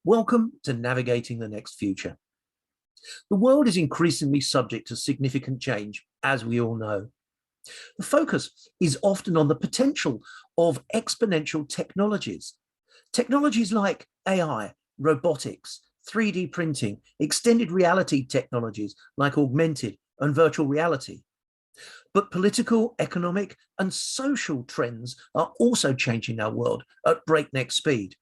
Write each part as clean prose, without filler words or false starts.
Welcome to Navigating the Next Future. The world is increasingly subject to significant change, as we all know. The focus is often on the potential of exponential technologies. Technologies like AI, robotics, 3D printing, extended reality technologies like augmented and virtual reality. But political, economic, and social trends are also changing our world at breakneck speed.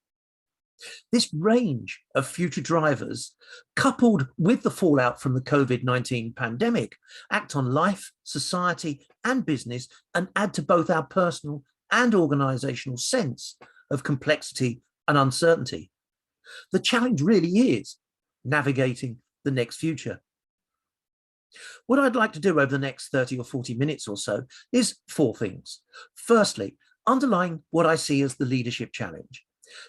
This range of future drivers, coupled with the fallout from the COVID-19 pandemic, act on life, society, and business and add to both our personal and organizational sense of complexity and uncertainty. The challenge really is navigating the next future. What I'd like to do over the next 30 or 40 minutes or so is four things. Firstly, underline what I see as the leadership challenge.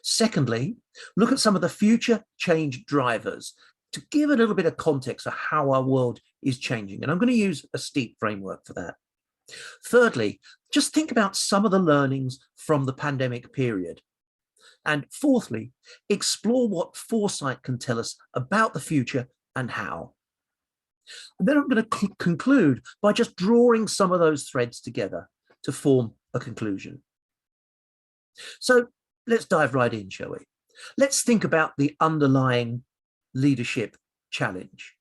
Secondly, look at some of the future change drivers to give a little bit of context of how our world is changing. And I'm going to use a STEEP framework for that. Thirdly, just think about some of the learnings from the pandemic period. And fourthly, explore what Foresight can tell us about the future and how. And then I'm going to conclude by just drawing some of those threads together to form a conclusion. So let's dive right in, shall we? Let's think about the underlying leadership challenge.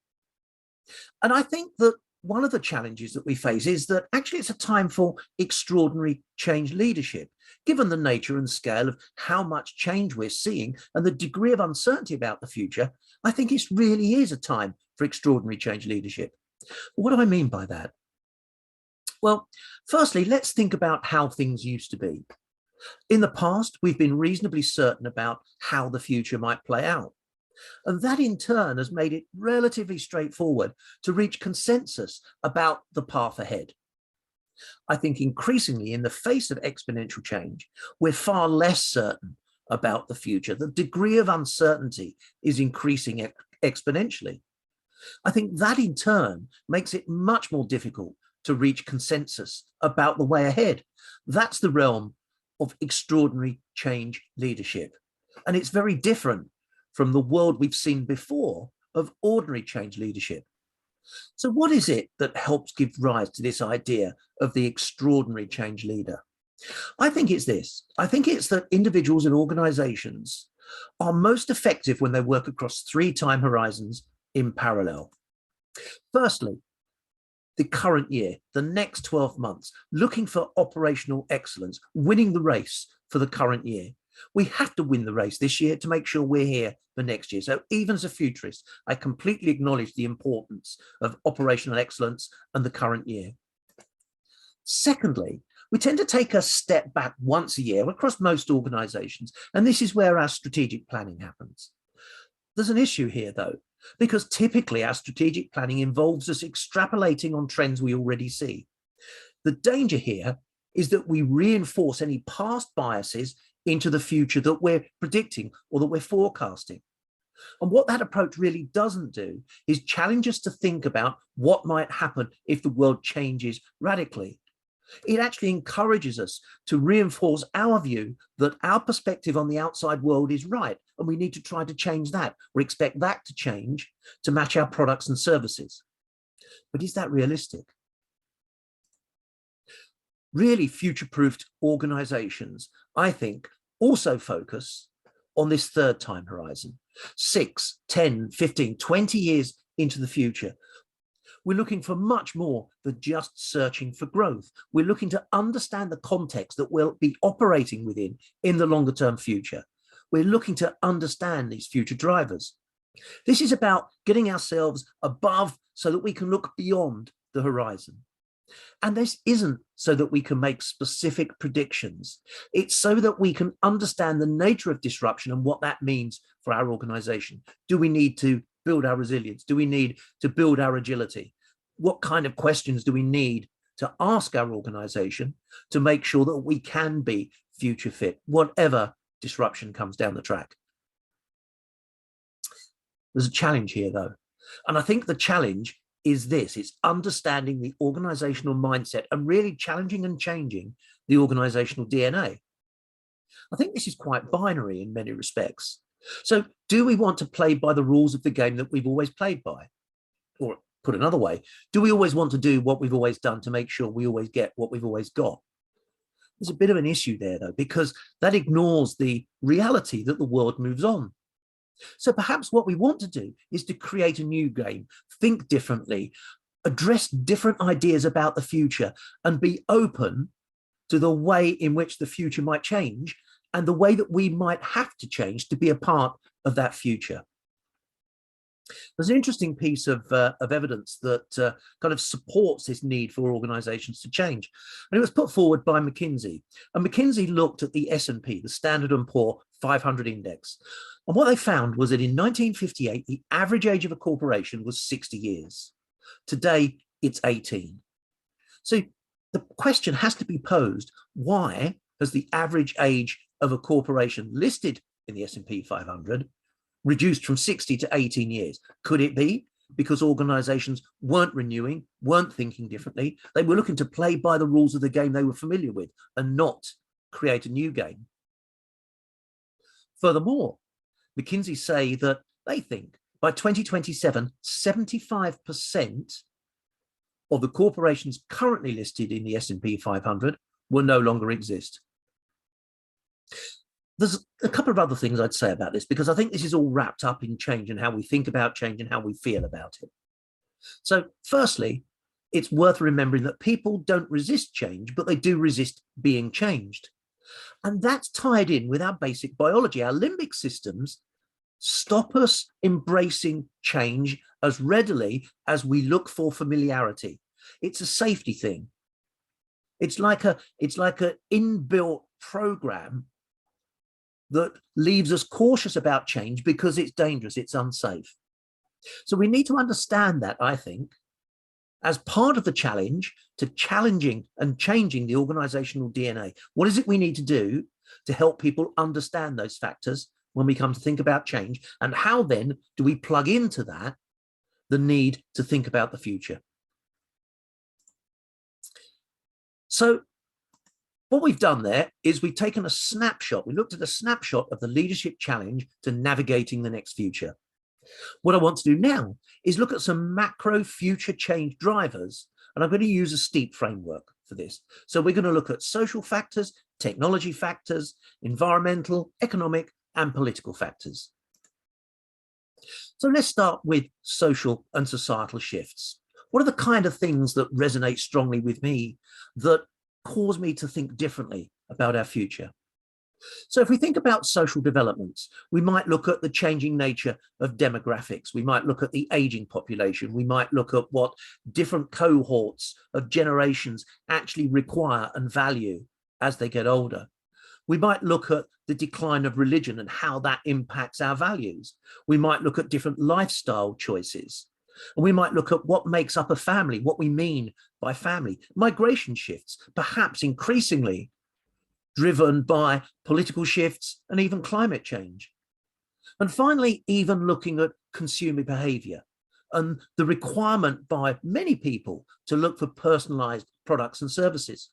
And I think that one of the challenges that we face is that actually it's a time for extraordinary change leadership, given the nature and scale of how much change we're seeing and the degree of uncertainty about the future. I think it really is a time for extraordinary change leadership. What do I mean by that? Well, firstly, let's think about how things used to be. In the past, we've been reasonably certain about how the future might play out. And that in turn has made it relatively straightforward to reach consensus about the path ahead. I think increasingly in the face of exponential change, we're far less certain about the future. The degree of uncertainty is increasing exponentially. I think that in turn makes it much more difficult to reach consensus about the way ahead. That's the realm of extraordinary change leadership. And it's very different from the world we've seen before of ordinary change leadership. So what is it that helps give rise to this idea of the extraordinary change leader? I think it's this. I think it's that individuals and organizations are most effective when they work across three time horizons in parallel. Firstly, the current year, the next 12 months, looking for operational excellence, winning the race for the current year. We have to win the race this year to make sure we're here for next year. So even as a futurist, I completely acknowledge the importance of operational excellence and the current year. Secondly, we tend to take a step back once a year across most organizations, and this is where our strategic planning happens. There's an issue here, though, because typically our strategic planning involves us extrapolating on trends we already see. The danger here is that we reinforce any past biases into the future that we're predicting or that we're forecasting. And what that approach really doesn't do is challenge us to think about what might happen if the world changes radically. It actually encourages us to reinforce our view that our perspective on the outside world is right, and we need to try to change that or expect that to change to match our products and services. But is that realistic? Really future-proofed organizations, I think, also focus on this third time horizon, 6, 10, 15, 20 years into the future. We're looking for much more than just searching for growth. We're looking to understand the context that we'll be operating within in the longer term future. We're looking to understand these future drivers. This is about getting ourselves above so that we can look beyond the horizon. And this isn't so that we can make specific predictions. It's so that we can understand the nature of disruption and what that means for our organization. Do we need to build our resilience? Do we need to build our agility? What kind of questions do we need to ask our organization to make sure that we can be future fit, whatever disruption comes down the track? There's a challenge here, though. And I think the challenge is this: it's understanding the organizational mindset and really challenging and changing the organizational DNA. I think this is quite binary in many respects. So do we want to play by the rules of the game that we've always played by? Or put another way, do we always want to do what we've always done to make sure we always get what we've always got? There's a bit of an issue there, though, because that ignores the reality that the world moves on. So perhaps what we want to do is to create a new game, think differently, address different ideas about the future, and be open to the way in which the future might change and the way that we might have to change to be a part of that future. There's an interesting piece of evidence that kind of supports this need for organizations to change. And it was put forward by McKinsey. And McKinsey looked at the S&P, the Standard & Poor 500 index. And what they found was that in 1958, the average age of a corporation was 60 years. Today, it's 18. So the question has to be posed, why has the average age of a corporation listed in the S&P 500 reduced from 60 to 18 years? Could it be because organizations weren't renewing, weren't thinking differently? They were looking to play by the rules of the game they were familiar with and not create a new game. Furthermore, McKinsey say that they think by 2027, 75% of the corporations currently listed in the S&P 500 will no longer exist. There's a couple of other things I'd say about this, because I think this is all wrapped up in change and how we think about change and how we feel about it. So firstly, it's worth remembering that people don't resist change, but they do resist being changed. And that's tied in with our basic biology. Our limbic systems stop us embracing change as readily as we look for familiarity. It's a safety thing. It's like an inbuilt program that leaves us cautious about change because it's dangerous, it's unsafe. So we need to understand that, I think, as part of the challenge to challenging and changing the organizational DNA. What is it we need to do to help people understand those factors when we come to think about change? And how then do we plug into that the need to think about the future? So what we've done there is we've taken a snapshot. We looked at a snapshot of the leadership challenge to navigating the next future. What I want to do now is look at some macro future change drivers, and I'm going to use a STEEP framework for this. So we're going to look at social factors, technology factors, environmental, economic, and political factors. So let's start with social and societal shifts. What are the kind of things that resonate strongly with me, that cause me to think differently about our future? So if we think about social developments, we might look at the changing nature of demographics. We might look at the aging population. We might look at what different cohorts of generations actually require and value as they get older. We might look at the decline of religion and how that impacts our values. We might look at different lifestyle choices. And we might look at what makes up a family, what we mean by family. Migration shifts, perhaps increasingly driven by political shifts and even climate change. And finally, even looking at consumer behavior and the requirement by many people to look for personalized products and services.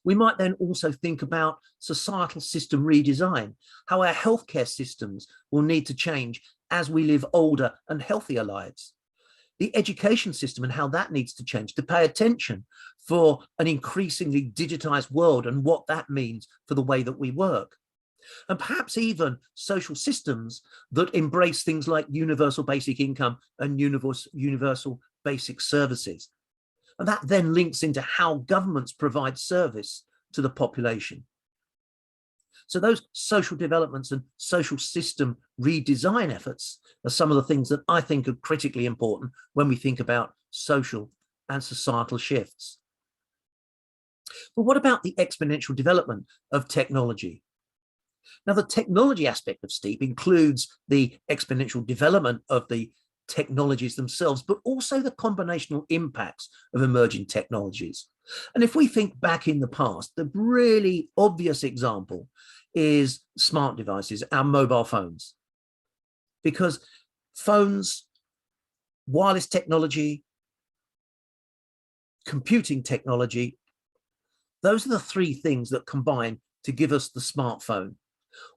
We might then also think about societal system redesign, how our healthcare systems will need to change as we live older and healthier lives. The education system and how that needs to change to pay attention for an increasingly digitized world and what that means for the way that we work. And perhaps even social systems that embrace things like universal basic income and universal basic services. And that then links into how governments provide service to the population. So those social developments and social system redesign efforts are some of the things that I think are critically important when we think about social and societal shifts. But what about the exponential development of technology? Now, the technology aspect of STEEP includes the exponential development of the technologies themselves, but also the combinational impacts of emerging technologies. And if we think back in the past, the really obvious example is smart devices, our mobile phones. Because phones, wireless technology, computing technology, those are the three things that combine to give us the smartphone.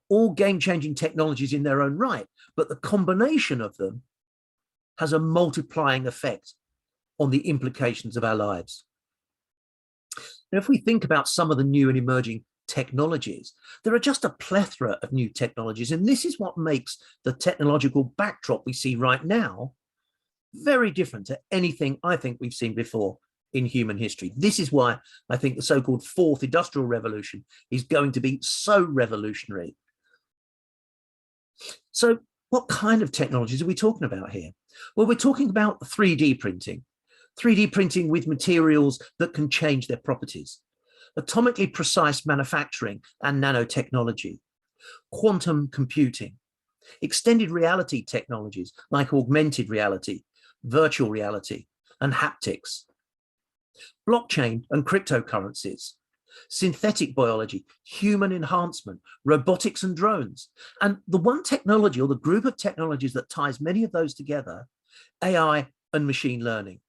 All game-changing technologies in their own right, but the combination of them has a multiplying effect on the implications of our lives. Now, if we think about some of the new and emerging technologies, there are just a plethora of new technologies, and this is what makes the technological backdrop we see right now very different to anything I think we've seen before in human history. This is why I think the so-called fourth industrial revolution is going to be so revolutionary. So what kind of technologies are we talking about here? Well, we're talking about 3D printing. 3D printing with materials that can change their properties, atomically precise manufacturing and nanotechnology, quantum computing, extended reality technologies like augmented reality, virtual reality, and haptics, blockchain and cryptocurrencies, synthetic biology, human enhancement, robotics and drones. And the one technology or the group of technologies that ties many of those together, AI and machine learning.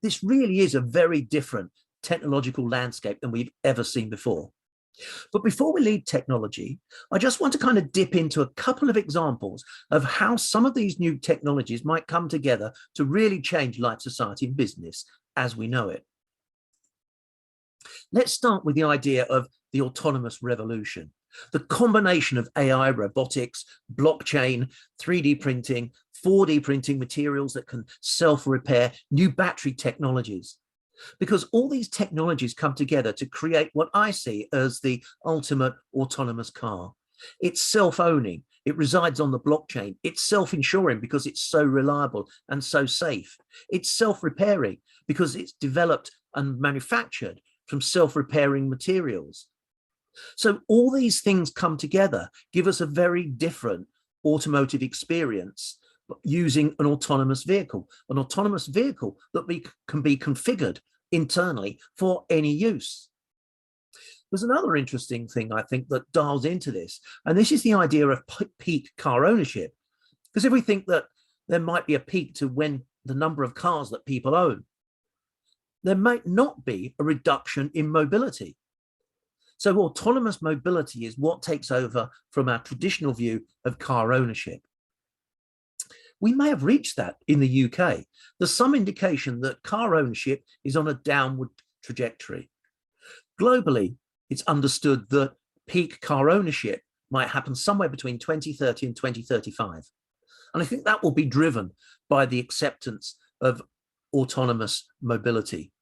This really is a very different technological landscape than we've ever seen before. But before we leave technology, I just want to kind of dip into a couple of examples of how some of these new technologies might come together to really change life, society, and business as we know it. Let's start with the idea of the autonomous revolution. The combination of AI, robotics, blockchain, 3D printing, 4D printing, materials that can self-repair, new battery technologies. Because all these technologies come together to create what I see as the ultimate autonomous car. It's self-owning, it resides on the blockchain, it's self-insuring because it's so reliable and so safe. It's self-repairing because it's developed and manufactured from self-repairing materials. So all these things come together, give us a very different automotive experience using an autonomous vehicle that can be configured internally for any use. There's another interesting thing I think that dials into this, and this is the idea of peak car ownership. Because if we think that there might be a peak to when the number of cars that people own, there might not be a reduction in mobility. So autonomous mobility is what takes over from our traditional view of car ownership. We may have reached that in the UK. There's some indication that car ownership is on a downward trajectory. Globally, it's understood that peak car ownership might happen somewhere between 2030 and 2035. And I think that will be driven by the acceptance of autonomous mobility.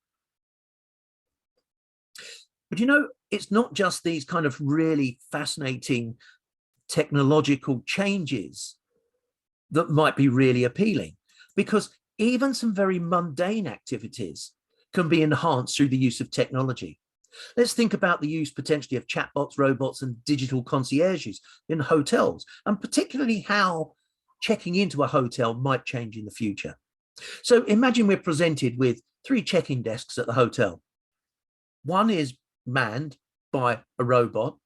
But you know, it's not just these kind of really fascinating technological changes that might be really appealing, because even some very mundane activities can be enhanced through the use of technology. Let's think about the use potentially of chatbots, robots, and digital concierges in hotels, and particularly how checking into a hotel might change in the future. So imagine we're presented with 3 check-in desks at the hotel. One is manned by a robot.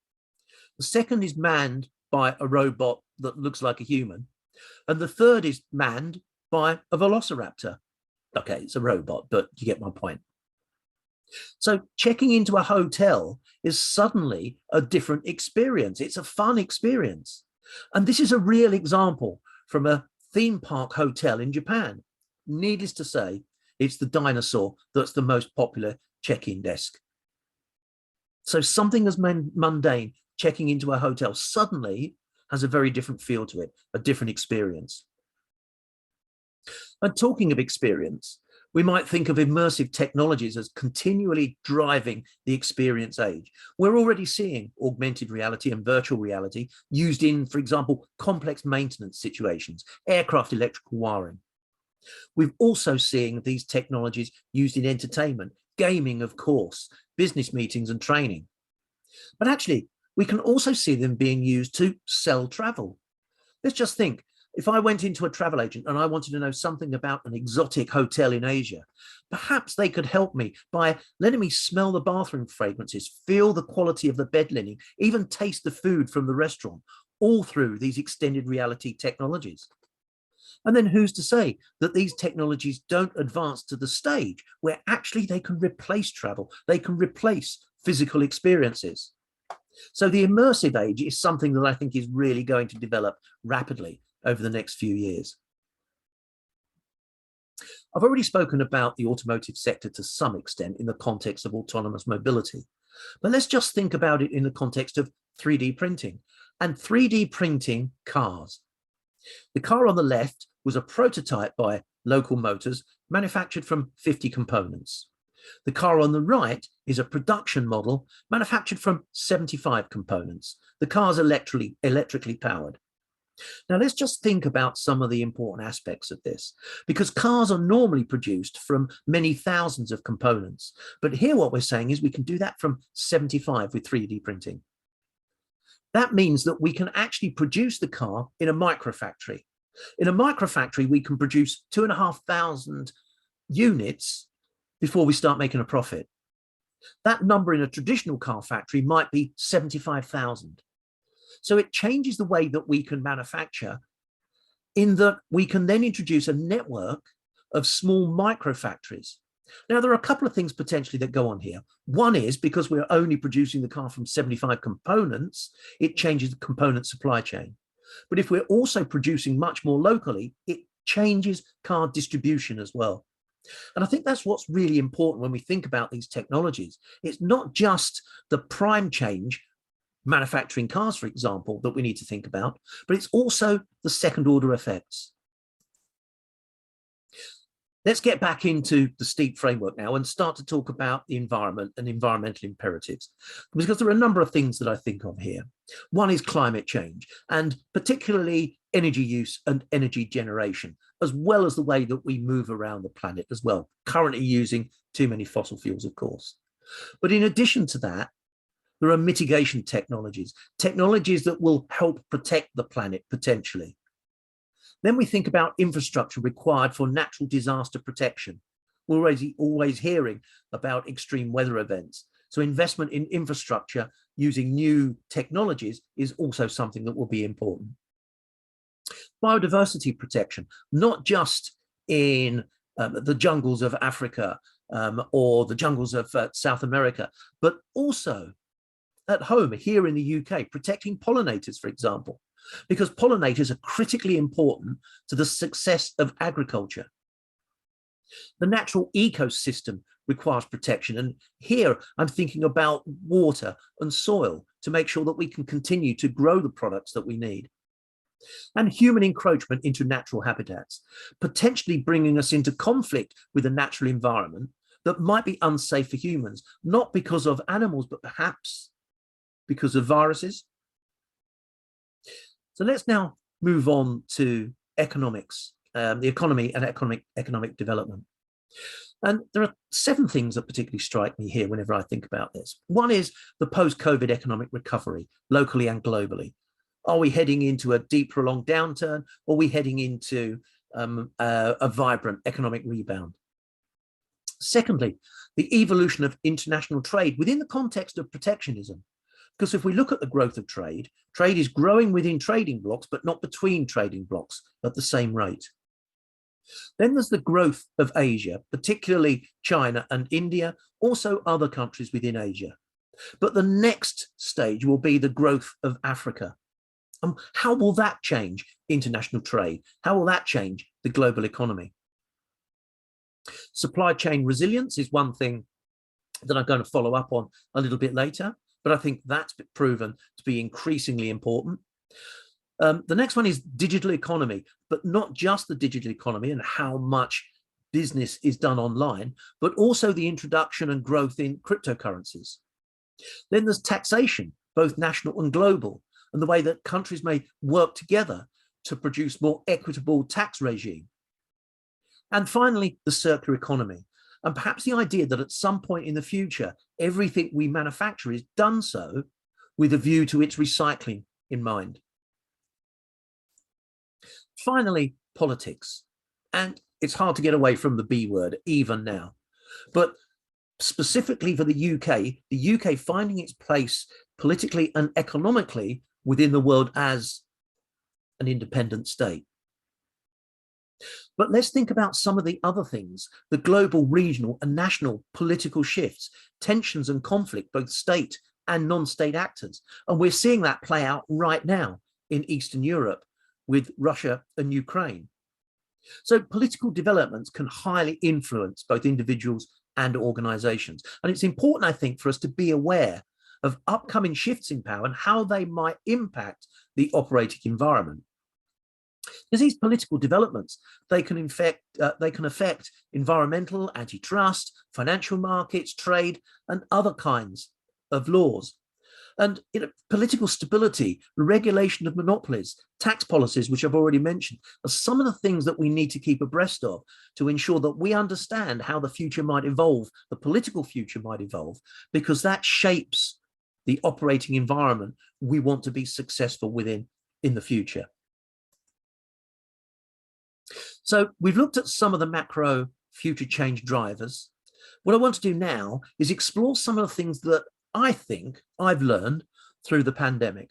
The second is manned by a robot that looks like a human. And the third is manned by a velociraptor. Okay, it's a robot, but you get my point. So checking into a hotel is suddenly a different experience. It's a fun experience. And this is a real example from a theme park hotel in Japan. Needless to say, it's the dinosaur that's the most popular check-in desk. So something as mundane, checking into a hotel, suddenly has a very different feel to it, a different experience. And talking of experience, we might think of immersive technologies as continually driving the experience age. We're already seeing augmented reality and virtual reality used in, for example, complex maintenance situations, aircraft electrical wiring. We've also seeing these technologies used in entertainment, gaming, of course, business meetings and training. But actually, we can also see them being used to sell travel. Let's just think, if I went into a travel agent and I wanted to know something about an exotic hotel in Asia, perhaps they could help me by letting me smell the bathroom fragrances, feel the quality of the bed linen, even taste the food from the restaurant, all through these extended reality technologies. And then who's to say that these technologies don't advance to the stage where actually they can replace travel, they can replace physical experiences. So the immersive age is something that I think is really going to develop rapidly over the next few years. I've already spoken about the automotive sector to some extent in the context of autonomous mobility, but let's just think about it in the context of 3D printing and 3D printing cars. The car on the left was a prototype by Local Motors, manufactured from 50 components. The car on the right is a production model manufactured from 75 components. The car's electrically powered. Now, let's just think about some of the important aspects of this, because cars are normally produced from many thousands of components. But here what we're saying is we can do that from 75 with 3D printing. That means that we can actually produce the car in a microfactory. In a microfactory, we can produce 2,500 units before we start making a profit. That number in a traditional car factory might be 75,000. So it changes the way that we can manufacture, in that we can then introduce a network of small microfactories. Now, there are a couple of things potentially that go on here. One is, because we're only producing the car from 75 components, it changes the component supply chain. But if we're also producing much more locally, it changes car distribution as well. And I think that's what's really important when we think about these technologies. It's not just the prime change, manufacturing cars, for example, that we need to think about, but it's also the second order effects. Let's get back into the STEEP framework now and start to talk about the environment and environmental imperatives, because there are a number of things that I think of here. One is climate change, and particularly energy use and energy generation, as well as the way that we move around the planet as well, currently using too many fossil fuels, of course. But in addition to that, there are mitigation technologies that will help protect the planet potentially. Then we think about infrastructure required for natural disaster protection. We're always hearing about extreme weather events. So investment in infrastructure using new technologies is also something that will be important. Biodiversity protection, not just in the jungles of Africa or the jungles of South America, but also at home here in the UK, protecting pollinators, for example, because pollinators are critically important to the success of agriculture. The natural ecosystem requires protection. And here I'm thinking about water and soil to make sure that we can continue to grow the products that we need. And human encroachment into natural habitats, potentially bringing us into conflict with a natural environment that might be unsafe for humans, not because of animals, but perhaps because of viruses. So let's now move on to economics, the economy and economic development. And there are 7 things that particularly strike me here whenever I think about this. One is the post-COVID economic recovery, locally and globally. Are we heading into a deep, prolonged downturn, or are we heading into a vibrant economic rebound? Secondly, the evolution of international trade within the context of protectionism. Because if we look at the growth of trade, trade is growing within trading blocks, but not between trading blocks at the same rate. Then there's the growth of Asia, particularly China and India, also other countries within Asia. But the next stage will be the growth of Africa. How will that change international trade? How will that change the global economy? Supply chain resilience is one thing that I'm going to follow up on a little bit later, but I think that's proven to be increasingly important. The next one is digital economy, but not just the digital economy and how much business is done online, but also the introduction and growth in cryptocurrencies. Then there's taxation, both national and global, and the way that countries may work together to produce more equitable tax regime. And finally, the circular economy, and perhaps the idea that at some point in the future, everything we manufacture is done so with a view to its recycling in mind. Finally, politics. And it's hard to get away from the B word, even now. But specifically for the UK finding its place politically and economically within the world as an independent state. But let's think about some of the other things, the global, regional and national political shifts, tensions and conflict, both state and non-state actors. And we're seeing that play out right now in Eastern Europe with Russia and Ukraine. So political developments can highly influence both individuals and organizations. And it's important, I think, for us to be aware of upcoming shifts in power and how they might impact the operating environment. Because these political developments, they can affect environmental, antitrust, financial markets, trade, and other kinds of laws. And political stability, regulation of monopolies, tax policies, which I've already mentioned, are some of the things that we need to keep abreast of to ensure that we understand how the future might evolve, the political future might evolve, because that shapes the operating environment we want to be successful within in the future. So we've looked at some of the macro future change drivers. What I want to do now is explore some of the things that I think I've learned through the pandemic.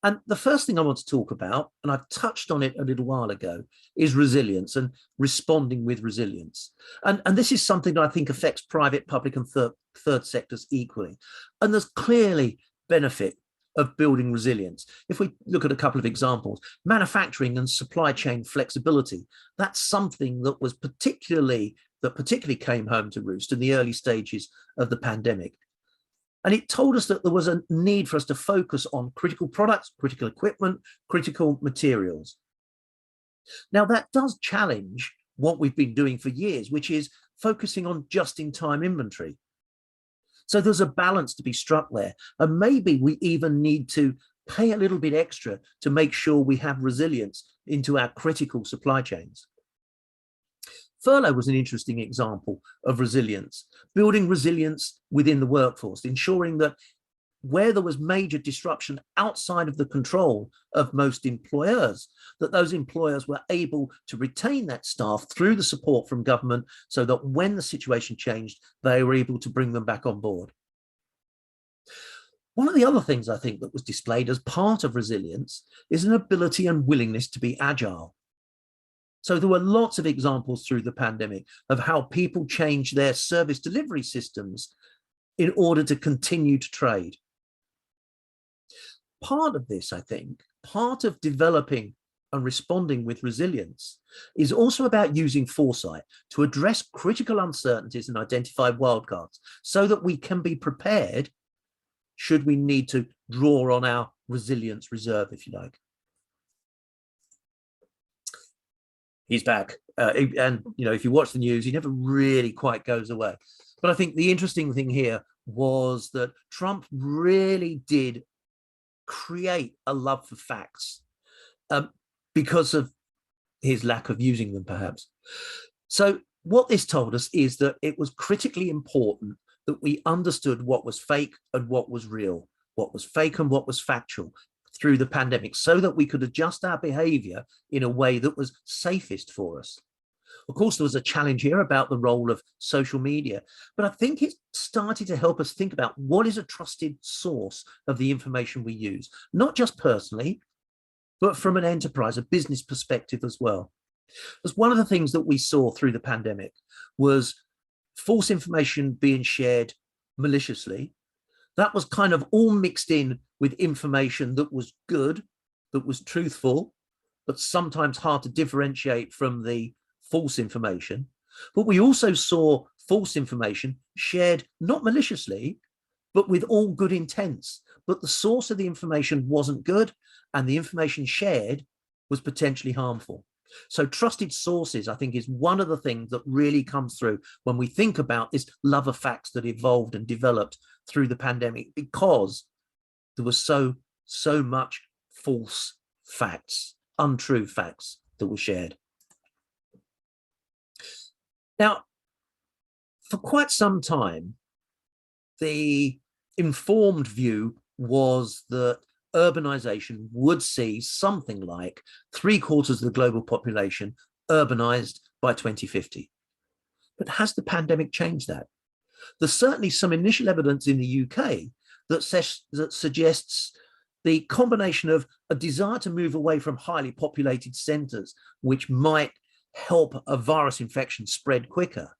And the first thing I want to talk about, and I've touched on it a little while ago, is resilience and responding with resilience. And this is something that I think affects private, public, and third sectors equally. And there's clearly benefit of building resilience. If we look at a couple of examples, manufacturing and supply chain flexibility, that's something that particularly came home to roost in the early stages of the pandemic. And it told us that there was a need for us to focus on critical products, critical equipment, critical materials. Now, that does challenge what we've been doing for years, which is focusing on just-in-time inventory. So there's a balance to be struck there. And maybe we even need to pay a little bit extra to make sure we have resilience into our critical supply chains. Furlough was an interesting example of resilience, building resilience within the workforce, ensuring that where there was major disruption outside of the control of most employers, that those employers were able to retain that staff through the support from government so that when the situation changed, they were able to bring them back on board. One of the other things I think that was displayed as part of resilience is an ability and willingness to be agile. So there were lots of examples through the pandemic of how people changed their service delivery systems in order to continue to trade. Part of this, I think, part of developing and responding with resilience is also about using foresight to address critical uncertainties and identify wildcards so that we can be prepared should we need to draw on our resilience reserve, if you like. He's back. And, if you watch the news, he never really quite goes away. But I think the interesting thing here was that Trump really did create a love for facts because of his lack of using them, perhaps. So what this told us is that it was critically important that we understood what was fake and what was real, what was fake and what was factual through the pandemic, so that we could adjust our behavior in a way that was safest for us. Of course, there was a challenge here about the role of social media, but I think it started to help us think about what is a trusted source of the information we use, not just personally, but from an enterprise, a business perspective as well. Because one of the things that we saw through the pandemic was false information being shared maliciously. That was kind of all mixed in with information that was good, that was truthful, but sometimes hard to differentiate from the false information. But we also saw false information shared not maliciously, but with all good intents. But the source of the information wasn't good, and the information shared was potentially harmful. So trusted sources, I think, is one of the things that really comes through when we think about this love of facts that evolved and developed through the pandemic, because there was so much false facts, untrue facts that were shared. Now, for quite some time, the informed view was that urbanization would see something like 3/4 of the global population urbanized by 2050. But has the pandemic changed that? There's certainly some initial evidence in the UK that suggests the combination of a desire to move away from highly populated centers, which might help a virus infection spread quicker,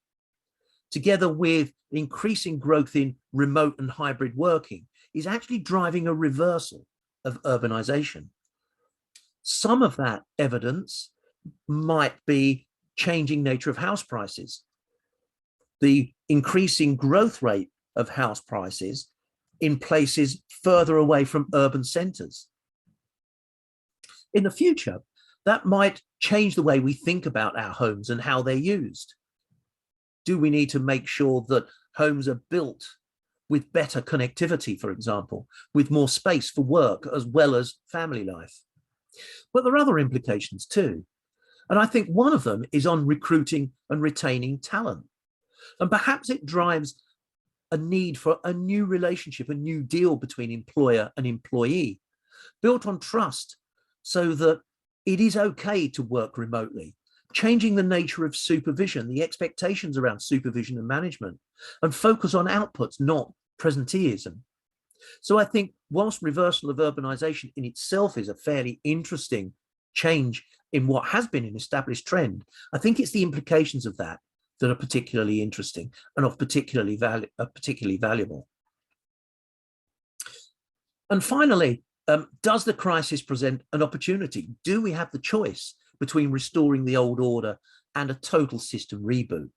together with increasing growth in remote and hybrid working, is actually driving a reversal of urbanization. Some of that evidence might be changing nature of house prices, the increasing growth rate of house prices in places further away from urban centers. In the future, that might change the way we think about our homes and how they're used. Do we need to make sure that homes are built with better connectivity, for example, with more space for work as well as family life? But there are other implications too. And I think one of them is on recruiting and retaining talent. And perhaps it drives a need for a new relationship, a new deal between employer and employee, built on trust, so that it is okay to work remotely, changing the nature of supervision, the expectations around supervision and management, and focus on outputs, not presenteeism. So I think whilst reversal of urbanization in itself is a fairly interesting change in what has been an established trend, I think it's the implications of that that are particularly interesting and of particularly valuable. And finally, does the crisis present an opportunity? Do we have the choice between restoring the old order and a total system reboot?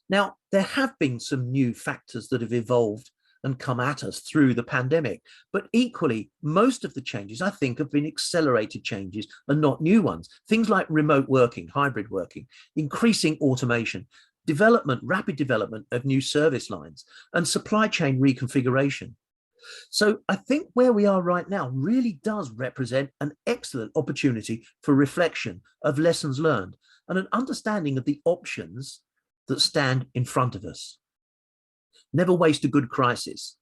Now, there have been some new factors that have evolved and come at us through the pandemic, but equally, most of the changes, I think, have been accelerated changes and not new ones. Things like remote working, hybrid working, increasing automation, rapid development of new service lines, and supply chain reconfiguration. So I think where we are right now really does represent an excellent opportunity for reflection of lessons learned and an understanding of the options that stand in front of us. Never waste a good crisis,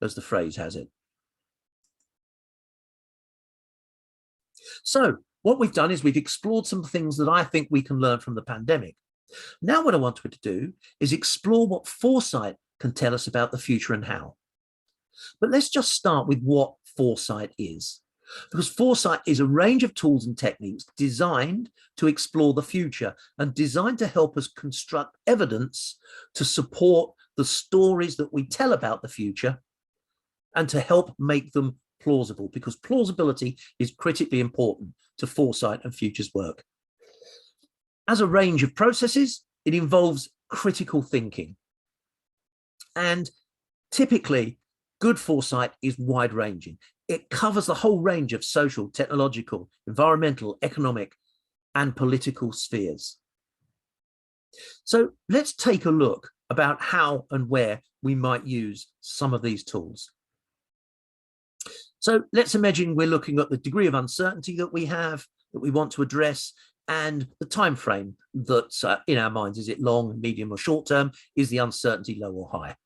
as the phrase has it. So what we've done is we've explored some things that I think we can learn from the pandemic. Now what I want to do is explore what foresight can tell us about the future and how. But let's just start with what foresight is, because foresight is a range of tools and techniques designed to explore the future and designed to help us construct evidence to support the stories that we tell about the future and to help make them plausible, because plausibility is critically important to foresight and futures work. As a range of processes, it involves critical thinking. And typically, good foresight is wide-ranging. It covers the whole range of social, technological, environmental, economic, and political spheres. So let's take a look about how and where we might use some of these tools. So let's imagine we're looking at the degree of uncertainty that we have, that we want to address, and the time frame that's in our minds. Is it long, medium, or short term? Is the uncertainty low or high?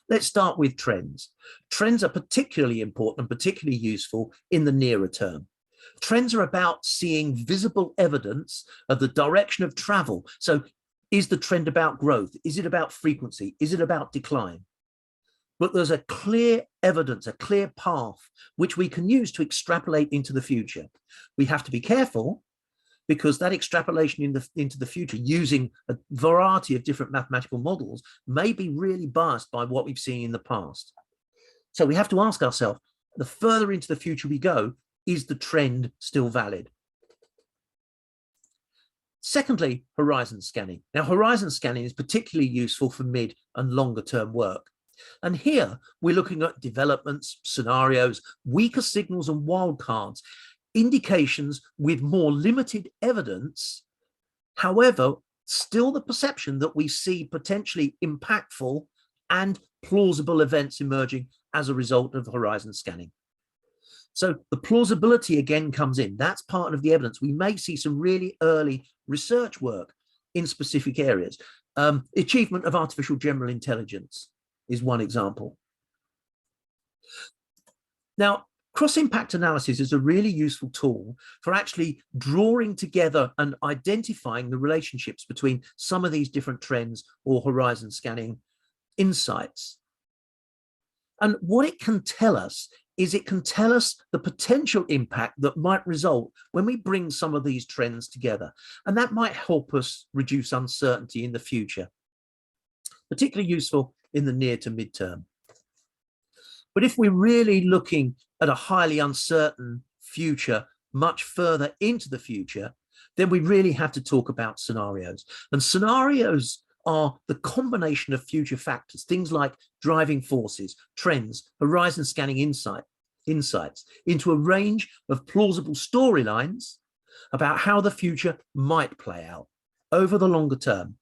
Let's start with trends. Trends are particularly important and particularly useful in the nearer term. Trends are about seeing visible evidence of the direction of travel. So is the trend about growth? Is it about frequency? Is it about decline? But there's a clear evidence, a clear path, which we can use to extrapolate into the future. We have to be careful, because that extrapolation into the future using a variety of different mathematical models may be really biased by what we've seen in the past. So we have to ask ourselves, the further into the future we go, is the trend still valid? Secondly, horizon scanning. Now, horizon scanning is particularly useful for mid and longer term work. And here we're looking at developments, scenarios, weaker signals and wildcards, indications with more limited evidence, however, still the perception that we see potentially impactful and plausible events emerging as a result of horizon scanning. So the plausibility again comes in. That's part of the evidence. We may see some really early research work in specific areas. Achievement of artificial general intelligence is one example. Now, cross-impact analysis is a really useful tool for actually drawing together and identifying the relationships between some of these different trends or horizon scanning insights. And what it can tell us is it can tell us the potential impact that might result when we bring some of these trends together. And that might help us reduce uncertainty in the future. particularly useful in the near to midterm. But if we're really looking at a highly uncertain future, much further into the future, then we really have to talk about scenarios. And scenarios are the combination of future factors, things like driving forces, trends, horizon scanning insights into a range of plausible storylines about how the future might play out over the longer term.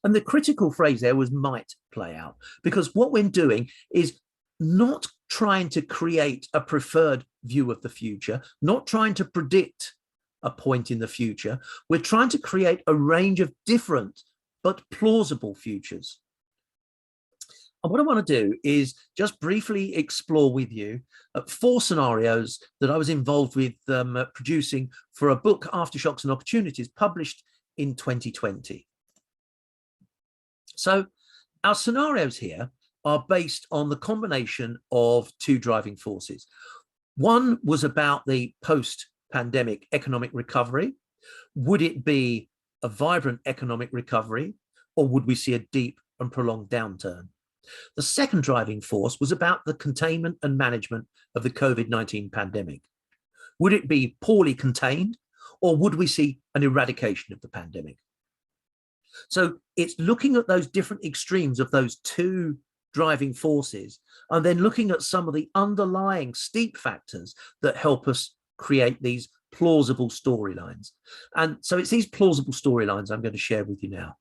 And the critical phrase there was might play out, because what we're doing is not trying to create a preferred view of the future, not trying to predict a point in the future. We're trying to create a range of different but plausible futures. And what I want to do is just briefly explore with you 4 scenarios that I was involved with producing for a book, Aftershocks and Opportunities, published in 2020. So our scenarios here are based on the combination of 2 driving forces. One was about the post-pandemic economic recovery. Would it be a vibrant economic recovery, or would we see a deep and prolonged downturn? The second driving force was about the containment and management of the COVID-19 pandemic. Would it be poorly contained, or would we see an eradication of the pandemic? So it's looking at those different extremes of those 2 driving forces, and then looking at some of the underlying steep factors that help us create these plausible storylines. And so it's these plausible storylines I'm going to share with you now.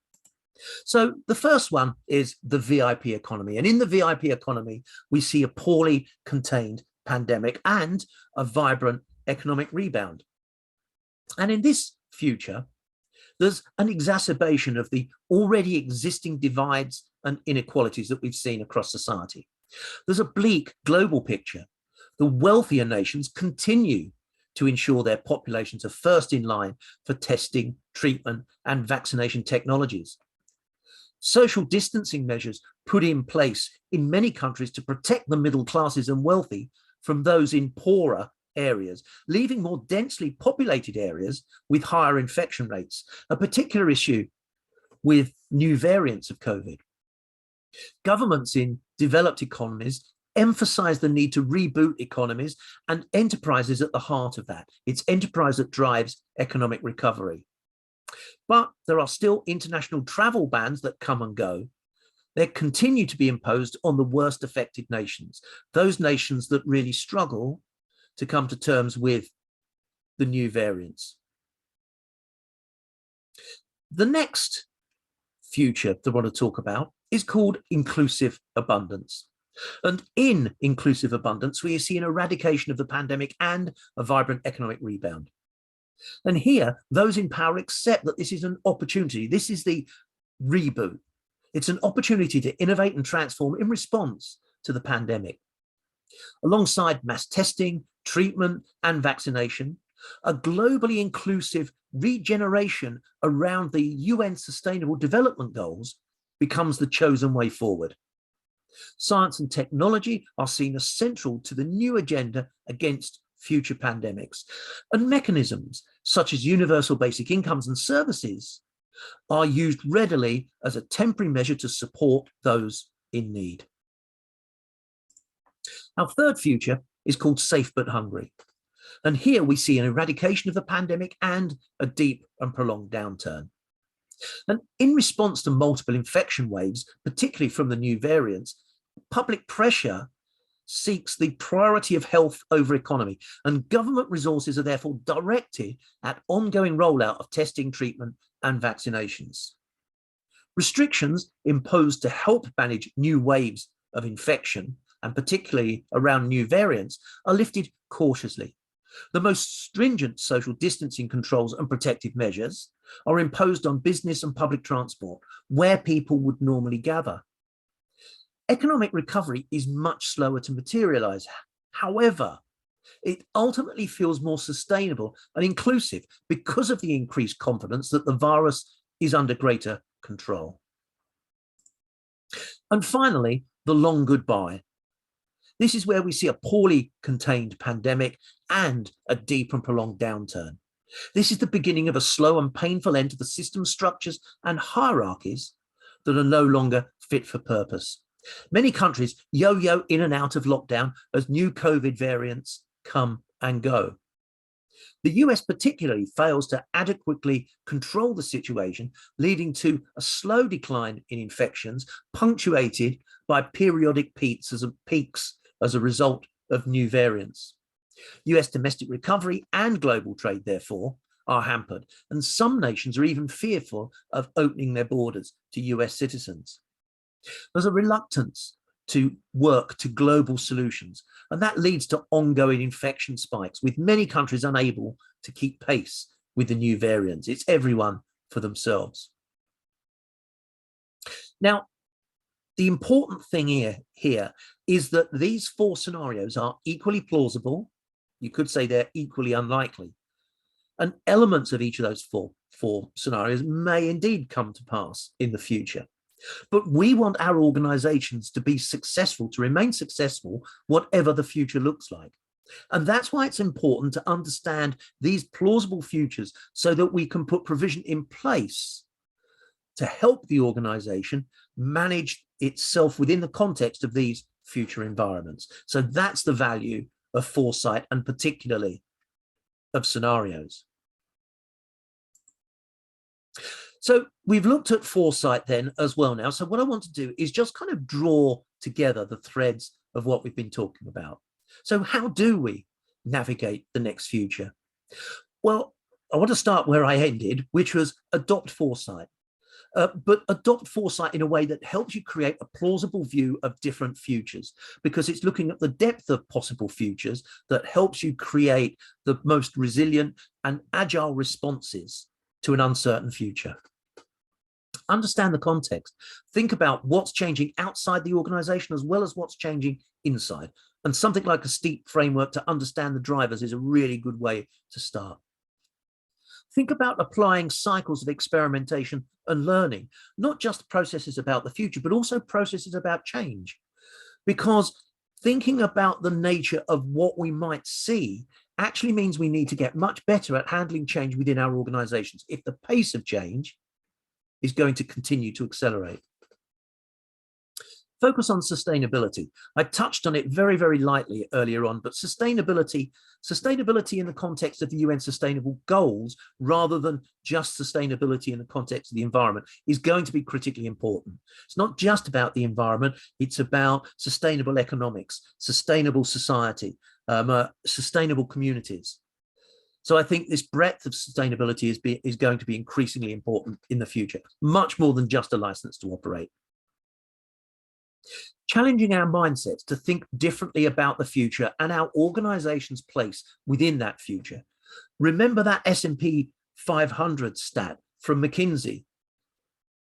So the first one is the VIP economy. And in the VIP economy, we see a poorly contained pandemic and a vibrant economic rebound. And in this future, there's an exacerbation of the already existing divides and inequalities that we've seen across society. There's a bleak global picture. The wealthier nations continue to ensure their populations are first in line for testing, treatment, and vaccination technologies. Social distancing measures put in place in many countries to protect the middle classes and wealthy from those in poorer areas, leaving more densely populated areas with higher infection rates, a particular issue with new variants of COVID. Governments in developed economies emphasize the need to reboot economies, and enterprise at the heart of that. It's enterprise that drives economic recovery. But there are still international travel bans that come and go. They continue to be imposed on the worst affected nations, those nations that really struggle to come to terms with the new variants. The next future that I want to talk about is called inclusive abundance. And in inclusive abundance, we see an eradication of the pandemic and a vibrant economic rebound. And here, those in power accept that this is an opportunity. This is the reboot. It's an opportunity to innovate and transform in response to the pandemic. Alongside mass testing, treatment, and vaccination, a globally inclusive regeneration around the UN Sustainable Development Goals becomes the chosen way forward. Science and technology are seen as central to the new agenda against future pandemics, and mechanisms such as universal basic incomes and services are used readily as a temporary measure to support those in need. Our third future is called Safe but Hungry. And here we see an eradication of the pandemic and a deep and prolonged downturn. And in response to multiple infection waves, particularly from the new variants, public pressure seeks the priority of health over economy, and government resources are therefore directed at ongoing rollout of testing, treatment, and vaccinations. Restrictions imposed to help manage new waves of infection, and particularly around new variants, are lifted cautiously. The most stringent social distancing controls and protective measures are imposed on business and public transport, where people would normally gather. Economic recovery is much slower to materialize. However, it ultimately feels more sustainable and inclusive because of the increased confidence that the virus is under greater control. And finally, the long goodbye. This is where we see a poorly contained pandemic and a deep and prolonged downturn. This is the beginning of a slow and painful end to the system structures and hierarchies that are no longer fit for purpose. Many countries yo-yo in and out of lockdown as new COVID variants come and go. The US particularly fails to adequately control the situation, leading to a slow decline in infections, punctuated by periodic peaks as a result of new variants. US domestic recovery and global trade, therefore, are hampered, and some nations are even fearful of opening their borders to US citizens. There's a reluctance to work to global solutions, and that leads to ongoing infection spikes, with many countries unable to keep pace with the new variants. It's everyone for themselves. Now, the important thing here is that these four scenarios are equally plausible. You could say they're equally unlikely. And elements of each of those four scenarios may indeed come to pass in the future. But we want our organizations to be successful, to remain successful, whatever the future looks like. And that's why it's important to understand these plausible futures so that we can put provision in place to help the organization manage itself within the context of these future environments. So that's the value of foresight, and particularly of scenarios. So we've looked at foresight then as well now. So what I want to do is just kind of draw together the threads of what we've been talking about. So how do we navigate the next future? Well, I want to start where I ended, which was adopt foresight. But adopt foresight in a way that helps you create a plausible view of different futures, because it's looking at the depth of possible futures that helps you create the most resilient and agile responses to an uncertain future. Understand the context. Think about what's changing outside the organization as well as what's changing inside. And something like a STEEP framework to understand the drivers is a really good way to start. Think about applying cycles of experimentation and learning, not just processes about the future, but also processes about change. Because thinking about the nature of what we might see actually means we need to get much better at handling change within our organizations if the pace of change is going to continue to accelerate. Focus on sustainability. I touched on it very, very lightly earlier on, but sustainability in the context of the UN Sustainable Goals, rather than just sustainability in the context of the environment, is going to be critically important. It's not just about the environment, it's about sustainable economics, sustainable society, sustainable communities. So I think this breadth of sustainability is going to be increasingly important in the future, much more than just a license to operate. Challenging our mindsets to think differently about the future and our organization's place within that future. Remember that S&P 500 stat from McKinsey,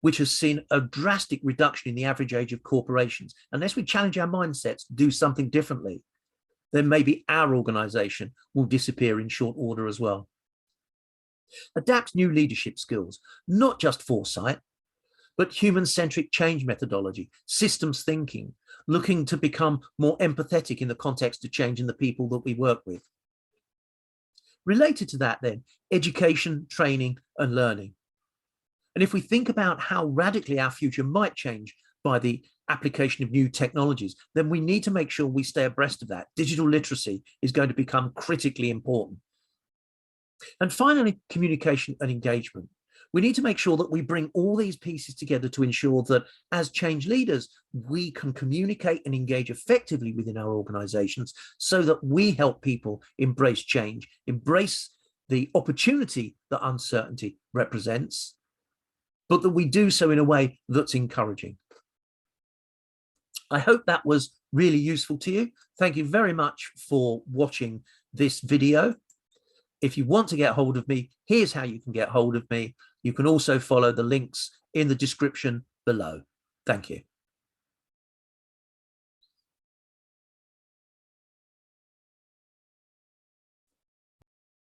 which has seen a drastic reduction in the average age of corporations. Unless we challenge our mindsets to do something differently, then maybe our organization will disappear in short order as well. Adapt new leadership skills, not just foresight, but human-centric change methodology, systems thinking, looking to become more empathetic in the context of changing the people that we work with. Related to that then, education, training, and learning. And if we think about how radically our future might change by the application of new technologies, then we need to make sure we stay abreast of that. Digital literacy is going to become critically important. And finally, communication and engagement. We need to make sure that we bring all these pieces together to ensure that as change leaders, we can communicate and engage effectively within our organizations so that we help people embrace change, embrace the opportunity that uncertainty represents, but that we do so in a way that's encouraging. I hope that was really useful to you. Thank you very much for watching this video. If you want to get hold of me, here's how you can get hold of me. You can also follow the links in the description below. Thank you.